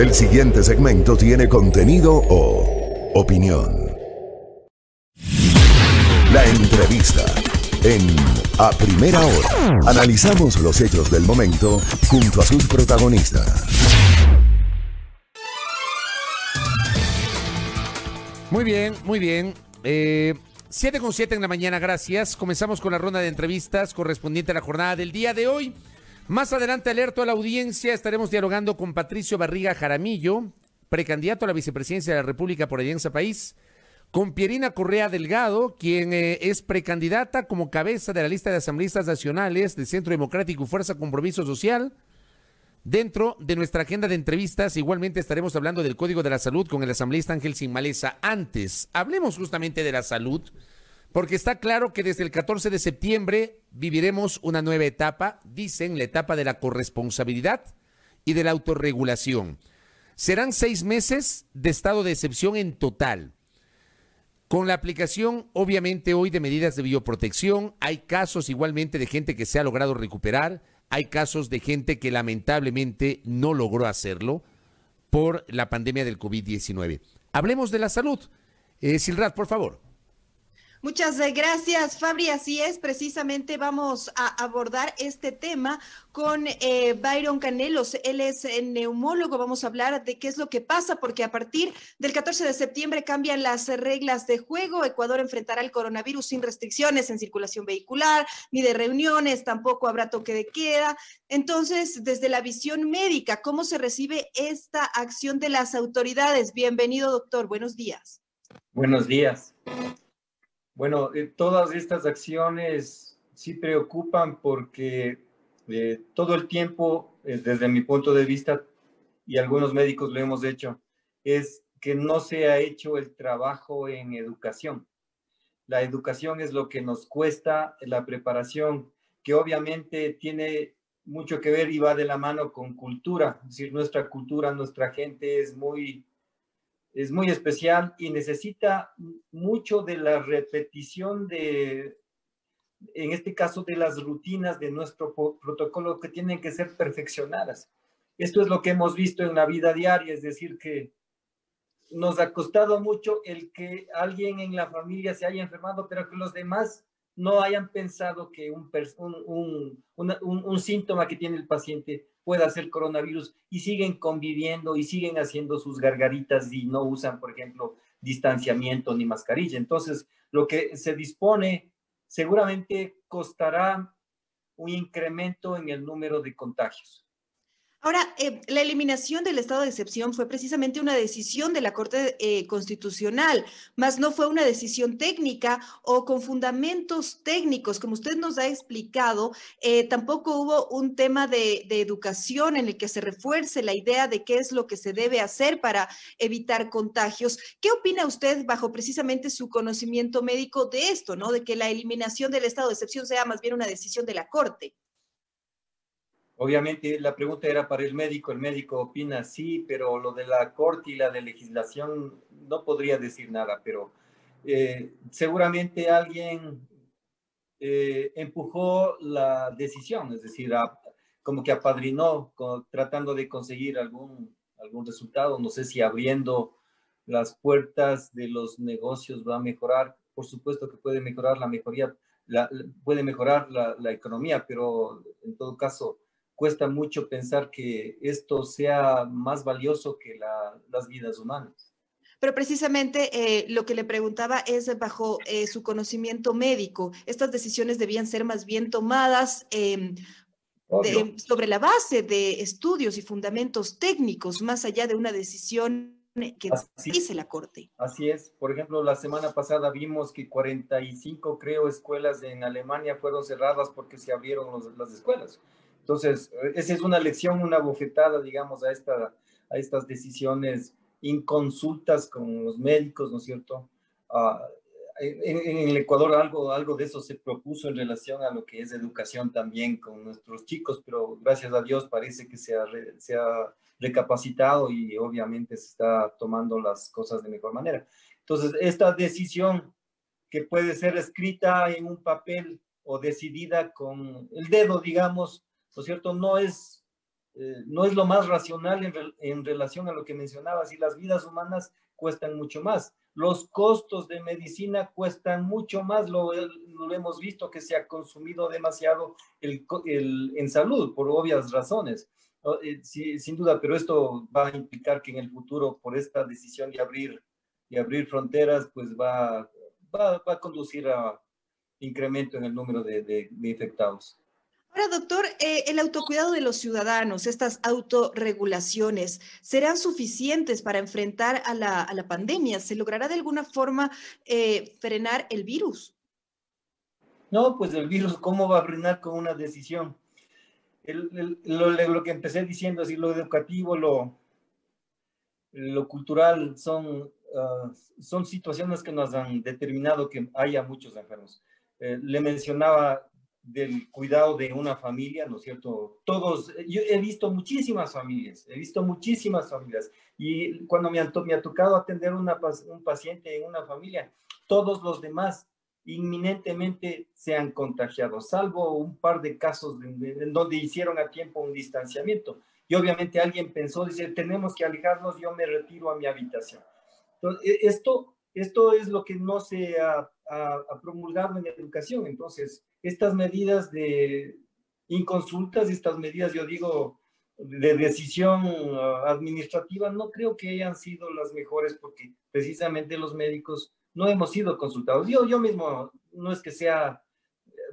El siguiente segmento tiene contenido o opinión. La entrevista en A Primera Hora. Analizamos los hechos del momento junto a sus protagonistas. Muy bien, muy bien. 7:07 en la mañana, gracias. Comenzamos con la ronda de entrevistas correspondiente a la jornada del día de hoy. Más adelante, alerto a la audiencia, estaremos dialogando con Patricio Barriga Jaramillo, precandidato a la vicepresidencia de la República por Alianza País, con Pierina Correa Delgado, quien es precandidata como cabeza de la lista de asambleístas nacionales del Centro Democrático y Fuerza Compromiso Social. Dentro de nuestra agenda de entrevistas, igualmente estaremos hablando del Código de la Salud con el asambleísta Ángel Sin Maleza. Antes, hablemos justamente de la salud, porque está claro que desde el 14 de septiembre viviremos una nueva etapa, dicen, la etapa de la corresponsabilidad y de la autorregulación. Serán 6 meses de estado de excepción en total. Con la aplicación, obviamente, hoy de medidas de bioprotección, hay casos igualmente de gente que se ha logrado recuperar, hay casos de gente que lamentablemente no logró hacerlo por la pandemia del COVID-19. Hablemos de la salud. Silrat, por favor. Muchas gracias, Fabri. Así es, precisamente vamos a abordar este tema con Byron Canelos. Él es neumólogo. Vamos a hablar de qué es lo que pasa, porque a partir del 14 de septiembre cambian las reglas de juego. Ecuador enfrentará el coronavirus sin restricciones en circulación vehicular, ni de reuniones, tampoco habrá toque de queda. Entonces, desde la visión médica, ¿cómo se recibe esta acción de las autoridades? Bienvenido, doctor. Buenos días. Buenos días. Bueno, todas estas acciones sí preocupan porque todo el tiempo, desde mi punto de vista, y algunos médicos lo hemos hecho, es que no se ha hecho el trabajo en educación. La educación es lo que nos cuesta, la preparación, que obviamente tiene mucho que ver y va de la mano con cultura. Es decir, nuestra cultura, nuestra gente es muy especial y necesita mucho de la repetición en este caso, de las rutinas de nuestro protocolo que tienen que ser perfeccionadas. Esto es lo que hemos visto en la vida diaria, es decir, que nos ha costado mucho el que alguien en la familia se haya enfermado, pero que los demás no hayan pensado que un síntoma que tiene el paciente pueda ser coronavirus y siguen conviviendo y siguen haciendo sus gargaritas y no usan, por ejemplo, distanciamiento ni mascarilla. Entonces, lo que se dispone seguramente costará un incremento en el número de contagios. Ahora, la eliminación del estado de excepción fue precisamente una decisión de la Corte Constitucional, más no fue una decisión técnica o con fundamentos técnicos, como usted nos ha explicado. Tampoco hubo un tema de educación en el que se refuerce la idea de qué es lo que se debe hacer para evitar contagios. ¿Qué opina usted, bajo precisamente su conocimiento médico, de esto, ¿no? De que la eliminación del estado de excepción sea más bien una decisión de la Corte. Obviamente la pregunta era para el médico opina sí, pero lo de la corte y la de legislación no podría decir nada, pero seguramente alguien empujó la decisión, es decir, como que apadrinó, tratando de conseguir algún resultado. No sé si abriendo las puertas de los negocios va a mejorar. Por supuesto que puede mejorar puede mejorar la economía, pero en todo caso cuesta mucho pensar que esto sea más valioso que las vidas humanas. Pero precisamente lo que le preguntaba es bajo su conocimiento médico. Estas decisiones debían ser más bien tomadas sobre la base de estudios y fundamentos técnicos, más allá de una decisión que dice la Corte. Así es. Por ejemplo, la semana pasada vimos que 45, creo, escuelas en Alemania fueron cerradas porque se abrieron las escuelas. Entonces, esa es una lección, una bofetada, digamos, a estas decisiones inconsultas con los médicos, ¿no es cierto? En el Ecuador algo de eso se propuso en relación a lo que es educación también con nuestros chicos, pero gracias a Dios parece que se ha recapacitado y obviamente se está tomando las cosas de mejor manera. Entonces, esta decisión que puede ser escrita en un papel o decidida con el dedo, digamos, ¿no es cierto? No es no es lo más racional en relación a lo que mencionabas, y las vidas humanas cuestan mucho más. Los costos de medicina cuestan mucho más, lo hemos visto que se ha consumido demasiado en salud, por obvias razones. Sí, sin duda, pero esto va a implicar que en el futuro, por esta decisión de abrir fronteras, pues va a conducir a incremento en el número de infectados. Ahora, doctor, el autocuidado de los ciudadanos, estas autorregulaciones, ¿serán suficientes para enfrentar a la pandemia? ¿Se logrará de alguna forma frenar el virus? No, pues el virus, ¿cómo va a frenar con una decisión? Lo que empecé diciendo, así lo educativo, lo cultural, son situaciones que nos han determinado que haya muchos enfermos. Le mencionaba del cuidado de una familia, ¿no es cierto? Yo he visto muchísimas familias, y cuando me ha tocado atender un paciente en una familia, todos los demás inminentemente se han contagiado, salvo un par de casos en donde hicieron a tiempo un distanciamiento. Y obviamente alguien pensó, dice, tenemos que alejarnos, yo me retiro a mi habitación. Entonces, esto es lo que no se ha promulgado en la educación. Entonces, estas medidas de inconsultas, estas medidas, yo digo, de decisión administrativa, no creo que hayan sido las mejores, porque precisamente los médicos no hemos sido consultados. Yo mismo, no es que sea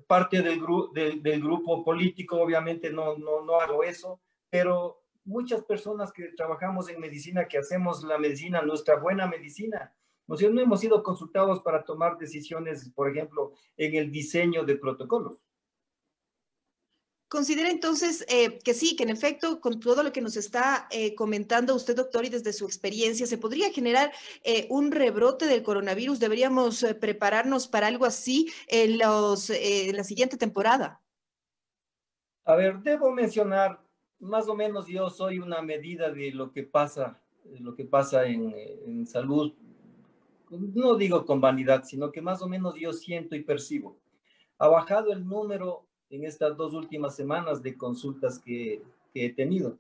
parte del grupo político, obviamente no hago eso, pero muchas personas que trabajamos en medicina, que hacemos la medicina, nuestra buena medicina, no hemos sido consultados para tomar decisiones, por ejemplo, en el diseño de protocolos. Considera entonces que sí, que en efecto, con todo lo que nos está comentando usted, doctor, y desde su experiencia, se podría generar un rebrote del coronavirus. ¿Deberíamos prepararnos para algo así en la siguiente temporada? A ver, debo mencionar, más o menos yo soy una medida de lo que pasa en salud. No digo con vanidad, sino que más o menos yo siento y percibo. Ha bajado el número en estas 2 últimas semanas de consultas que he tenido.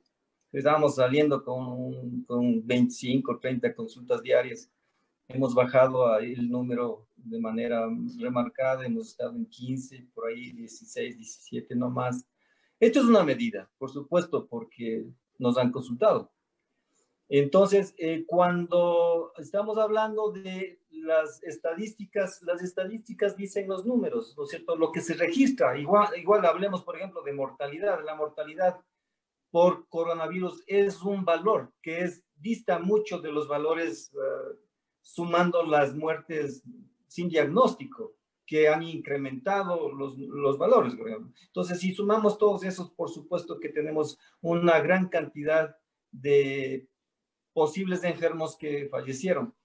Estábamos saliendo con 25, 30 consultas diarias. Hemos bajado el número de manera remarcada, hemos estado en 15, por ahí 16, 17 no más. Esto es una medida, por supuesto, porque nos han consultado. Entonces, cuando estamos hablando de las estadísticas dicen los números, ¿no es cierto? Lo que se registra, igual hablemos, por ejemplo, de mortalidad. La mortalidad por coronavirus es un valor que dista mucho de los valores, sumando las muertes sin diagnóstico, que han incrementado los valores. Entonces, si sumamos todos esos, por supuesto que tenemos una gran cantidad de posibles enfermos que fallecieron.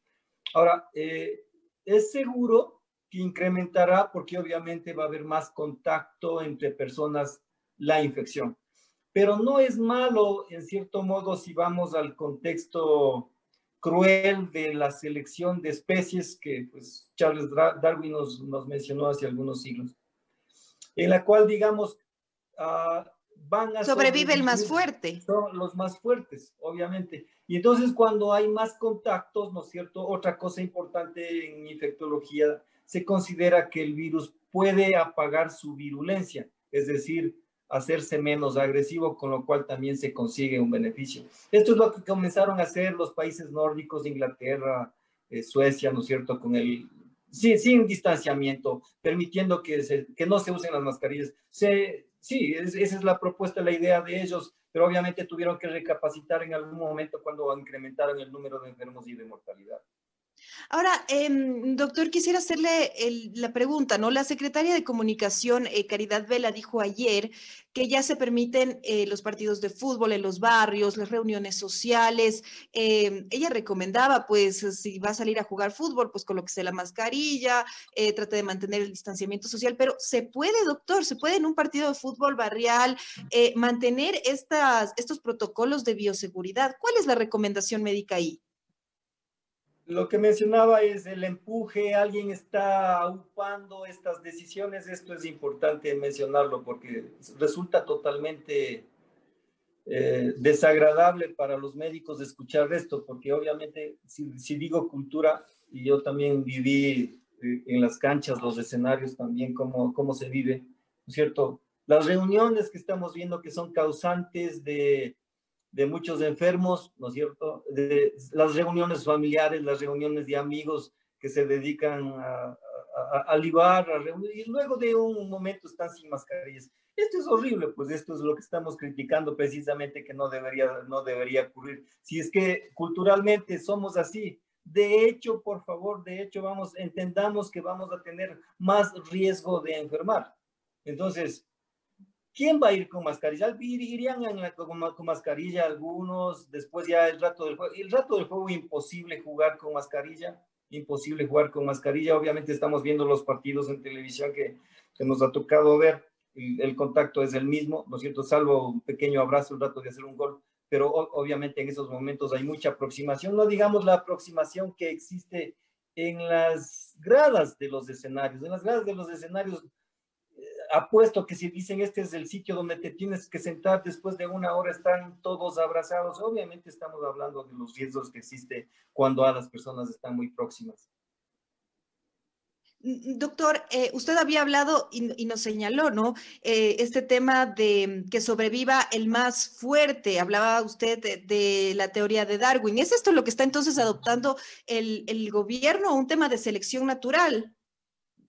Ahora, es seguro que incrementará, porque obviamente va a haber más contacto entre personas la infección. Pero no es malo, en cierto modo, si vamos al contexto cruel de la selección de especies que pues, Charles Darwin nos mencionó hace algunos siglos, en la cual, digamos, van a sobrevive el más fuerte. Son los más fuertes, obviamente. Y entonces cuando hay más contactos, ¿no es cierto? Otra cosa importante en infectología, se considera que el virus puede apagar su virulencia, es decir, hacerse menos agresivo, con lo cual también se consigue un beneficio. Esto es lo que comenzaron a hacer los países nórdicos, Inglaterra, Suecia, ¿no es cierto? Sin distanciamiento, permitiendo que no se usen las mascarillas. Sí, esa es la propuesta, la idea de ellos, pero obviamente tuvieron que recapacitar en algún momento cuando incrementaron el número de enfermos y de mortalidad. Ahora, doctor, quisiera hacerle la pregunta, ¿no? La secretaria de Comunicación, Caridad Vela, dijo ayer que ya se permiten los partidos de fútbol en los barrios, las reuniones sociales. Ella recomendaba, pues, si va a salir a jugar fútbol, pues colóquese la mascarilla, trate de mantener el distanciamiento social, pero ¿se puede, doctor? ¿Se puede en un partido de fútbol barrial mantener estos protocolos de bioseguridad? ¿Cuál es la recomendación médica ahí? Lo que mencionaba es el empuje, alguien está aupando estas decisiones. Esto es importante mencionarlo porque resulta totalmente desagradable para los médicos escuchar esto, porque obviamente si digo cultura, y yo también viví en las canchas, los escenarios también, cómo se vive, ¿no es cierto? Las reuniones que estamos viendo que son causantes de muchos enfermos, ¿no es cierto? De las reuniones familiares, las reuniones de amigos que se dedican a libar, a reunir, y luego de un momento están sin mascarillas. Esto es horrible, pues esto es lo que estamos criticando precisamente que no debería ocurrir. Si es que culturalmente somos así, de hecho, por favor, de hecho, entendamos que vamos a tener más riesgo de enfermar. Entonces, ¿quién va a ir con mascarilla? Irían con mascarilla algunos, después ya el rato del juego. El rato del juego, imposible jugar con mascarilla, imposible jugar con mascarilla. Obviamente estamos viendo los partidos en televisión que nos ha tocado ver. El contacto es el mismo, ¿no es cierto? Salvo un pequeño abrazo el rato de hacer un gol, pero obviamente en esos momentos hay mucha aproximación, no digamos la aproximación que existe en las gradas de los escenarios. En las gradas de los escenarios, apuesto que si dicen este es el sitio donde te tienes que sentar, después de una hora están todos abrazados. Obviamente estamos hablando de los riesgos que existe cuando a las personas están muy próximas. Doctor, usted había hablado y nos señaló, ¿no? Este tema de que sobreviva el más fuerte. Hablaba usted de la teoría de Darwin. ¿Es esto lo que está entonces adoptando el gobierno? ¿Un tema de selección natural?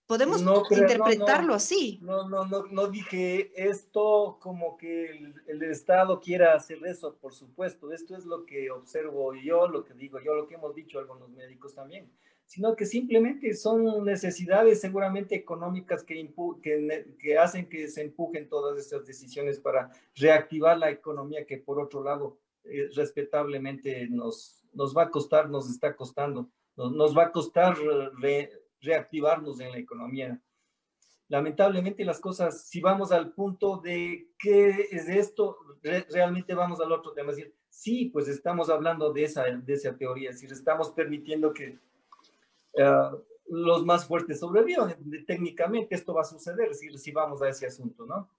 ¿Podemos interpretarlo así? No dije esto como que el Estado quiera hacer eso, por supuesto. Esto es lo que observo yo, lo que digo yo, lo que hemos dicho algunos médicos también, sino que simplemente son necesidades seguramente económicas que hacen que se empujen todas estas decisiones para reactivar la economía que por otro lado respetablemente nos va a costar, nos está costando, nos va a costar reactivarnos en la economía. Lamentablemente las cosas, si vamos al punto de qué es esto, realmente vamos al otro tema, es decir, sí, pues estamos hablando de esa teoría, es decir, estamos permitiendo que los más fuertes sobrevivan. Técnicamente esto va a suceder, es decir, si vamos a ese asunto, ¿no?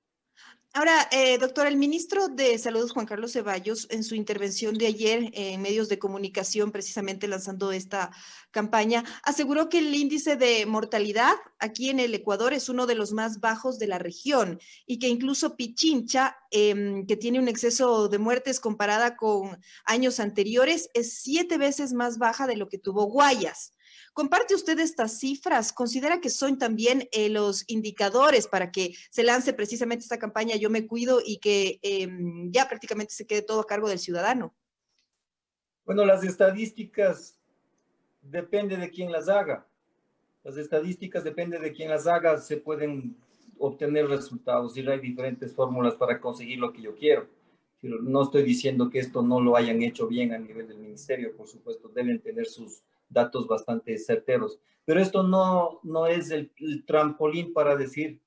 Ahora, doctor, el ministro de Salud, Juan Carlos Ceballos, en su intervención de ayer en medios de comunicación, precisamente lanzando esta campaña, aseguró que el índice de mortalidad aquí en el Ecuador es uno de los más bajos de la región y que incluso Pichincha, que tiene un exceso de muertes comparada con años anteriores, es 7 veces más baja de lo que tuvo Guayas. ¿Comparte usted estas cifras? ¿Considera que son también los indicadores para que se lance precisamente esta campaña Yo me cuido y que ya prácticamente se quede todo a cargo del ciudadano? Bueno, las estadísticas depende de quién las haga. Las estadísticas depende de quién las haga, se pueden obtener resultados y hay diferentes fórmulas para conseguir lo que yo quiero. No estoy diciendo que esto no lo hayan hecho bien a nivel del ministerio, por supuesto, deben tener sus datos bastante certeros, pero esto no es el trampolín para decir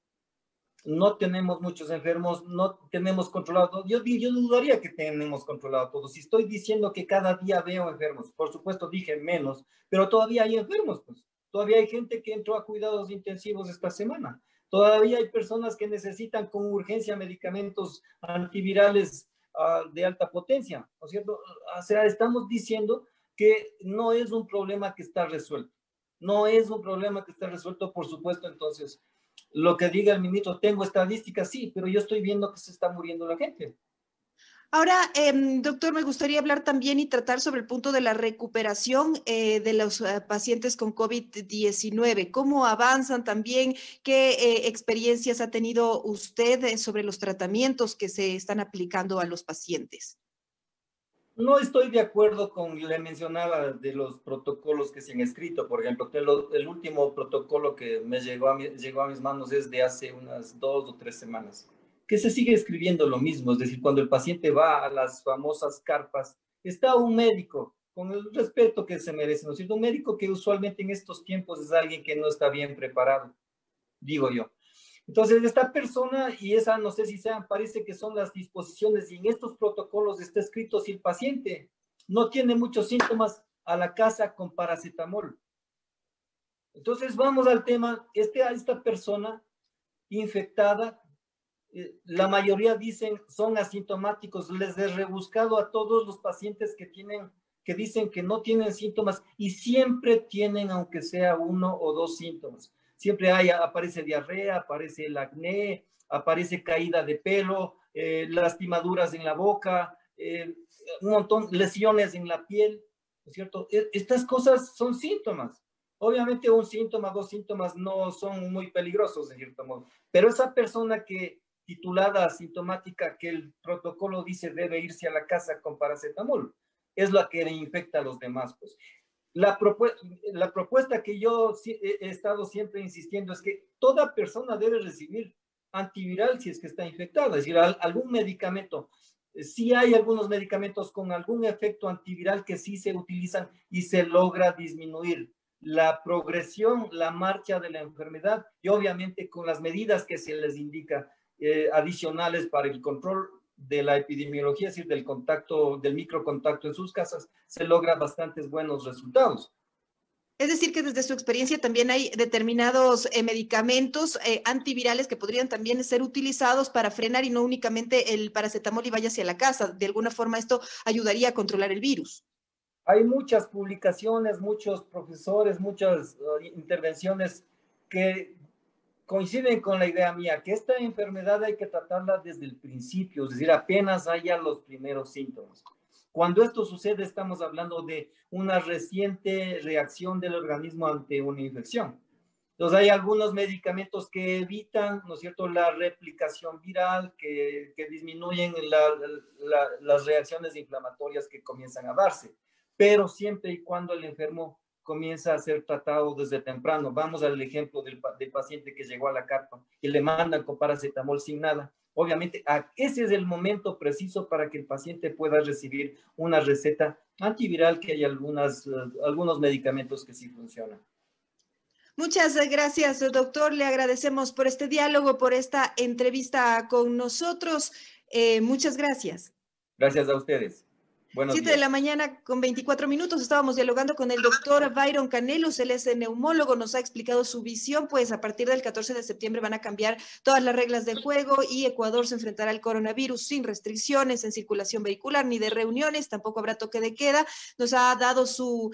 no tenemos muchos enfermos, no tenemos controlado. Yo dudaría que tenemos controlado todo. Si estoy diciendo que cada día veo enfermos, por supuesto dije menos, pero todavía hay enfermos, pues. Todavía hay gente que entró a cuidados intensivos esta semana. Todavía hay personas que necesitan con urgencia medicamentos antivirales de alta potencia, ¿no es cierto? O sea, estamos diciendo que no es un problema que está resuelto. No es un problema que está resuelto, por supuesto. Entonces, lo que diga el ministro, tengo estadísticas, sí, pero yo estoy viendo que se está muriendo la gente. Ahora, doctor, me gustaría hablar también y tratar sobre el punto de la recuperación de los pacientes con COVID-19. ¿Cómo avanzan también? ¿Qué experiencias ha tenido usted sobre los tratamientos que se están aplicando a los pacientes? No estoy de acuerdo con, le mencionaba, de los protocolos que se han escrito. Por ejemplo, el último protocolo que me llegó a mis manos es de hace unas 2 o 3 semanas, que se sigue escribiendo lo mismo. Es decir, cuando el paciente va a las famosas carpas, está un médico, con el respeto que se merece, ¿no es cierto? Un médico que usualmente en estos tiempos es alguien que no está bien preparado, digo yo. Entonces, esta persona, y esa no sé si sean, parece que son las disposiciones, y en estos protocolos está escrito si el paciente no tiene muchos síntomas, a la casa con paracetamol. Entonces, vamos al tema, esta persona infectada, la mayoría dicen son asintomáticos. Les he rebuscado a todos los pacientes que dicen que no tienen síntomas y siempre tienen, aunque sea 1 o 2 síntomas. Siempre aparece diarrea, aparece el acné, aparece caída de pelo, lastimaduras en la boca, un montón, lesiones en la piel, ¿no es cierto? Estas cosas son síntomas. Obviamente 1 síntoma, 2 síntomas no son muy peligrosos, de cierto modo, pero esa persona que titulada asintomática, que el protocolo dice debe irse a la casa con paracetamol, es la que le infecta a los demás, pues. La propuesta que yo he estado siempre insistiendo es que toda persona debe recibir antiviral si es que está infectada, es decir, algún medicamento. Sí hay algunos medicamentos con algún efecto antiviral que sí se utilizan y se logra disminuir la progresión, la marcha de la enfermedad y obviamente con las medidas que se les indica adicionales para el control de la epidemiología, es decir, del contacto, del microcontacto en sus casas, se logra bastantes buenos resultados. Es decir, que desde su experiencia también hay determinados medicamentos antivirales que podrían también ser utilizados para frenar y no únicamente el paracetamol y vaya hacia la casa. De alguna forma esto ayudaría a controlar el virus. Hay muchas publicaciones, muchos profesores, muchas intervenciones que coinciden con la idea mía, que esta enfermedad hay que tratarla desde el principio, es decir, apenas haya los primeros síntomas. Cuando esto sucede, estamos hablando de una reciente reacción del organismo ante una infección. Entonces, hay algunos medicamentos que evitan, ¿no es cierto?, la replicación viral, que disminuyen las reacciones inflamatorias que comienzan a darse, pero siempre y cuando el enfermo comienza a ser tratado desde temprano. Vamos al ejemplo del paciente que llegó a la carpa y le mandan con paracetamol sin nada. Obviamente, ese es el momento preciso para que el paciente pueda recibir una receta antiviral, que hay algunos medicamentos que sí funcionan. Muchas gracias, doctor. Le agradecemos por este diálogo, por esta entrevista con nosotros. Muchas gracias. Gracias a ustedes. Buenos 7 días. de la mañana con 24 minutos. Estábamos dialogando con el doctor Byron Canelos. Él es neumólogo, nos ha explicado su visión, pues a partir del 14 de septiembre van a cambiar todas las reglas de juego y Ecuador se enfrentará al coronavirus sin restricciones en circulación vehicular ni de reuniones, tampoco habrá toque de queda. Nos ha dado su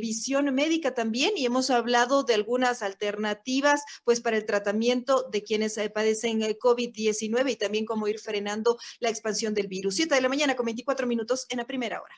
visión médica también y hemos hablado de algunas alternativas pues para el tratamiento de quienes padecen COVID-19 y también cómo ir frenando la expansión del virus. 7 de la mañana con 24 minutos en la primera hora.